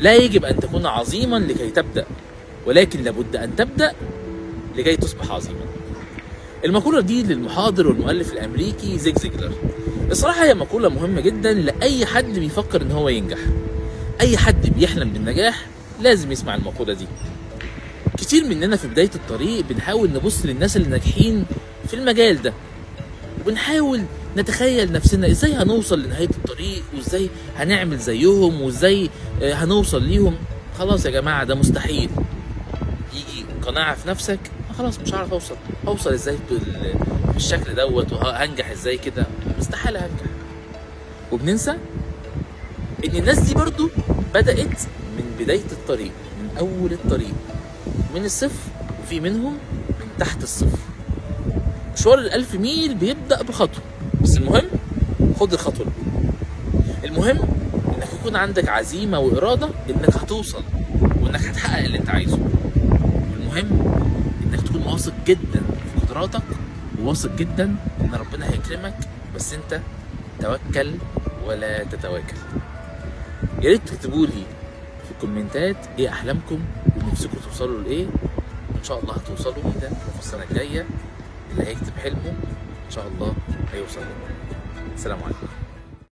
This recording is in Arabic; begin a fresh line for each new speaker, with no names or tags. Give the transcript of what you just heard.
لا يجب ان تكون عظيما لكي تبدأ، ولكن لابد ان تبدأ لكي تصبح عظيما. المقولة دي للمحاضر والمؤلف الامريكي زيج زيجلر. الصراحة هي مقولة مهمة جدا لأي حد بيفكر ان هو ينجح. اي حد بيحلم بالنجاح لازم يسمع المقولة دي. كتير مننا في بداية الطريق بنحاول نبص للناس اللي ناجحين في المجال ده، وبنحاول نتخيل نفسنا ازاي هنوصل لنهاية الطريق، وازاي هنعمل زيهم، وازاي هنوصل ليهم. خلاص يا جماعة ده مستحيل. يجي قناعة في نفسك خلاص مش هعرف اوصل ازاي بالشكل دوت، وهنجح ازاي كده، استحالة هنجح. وبننسى ان الناس دي برضو بدأت من بداية الطريق، من اول الطريق، من الصفر، وفي منهم من تحت الصفر. مشوار ال1000 ميل بيبدأ بخطوة، بس المهم خد الخطوة الأولى. المهم انك يكون عندك عزيمة وإرادة انك هتوصل، وانك هتحقق اللي انت عايزه. والمهم انك تكون واثق جدا في قدراتك، وواثق جدا ان ربنا هيكرمك، بس انت توكل ولا تتواكل. يا ريت تكتبوا لي في الكومنتات ايه احلامكم ونفسكم توصلوا لايه، وان شاء الله هتوصلوا لده في السنة الجاية. اللي هيكتب حلمه ان شاء الله هيوصل له. السلام عليكم.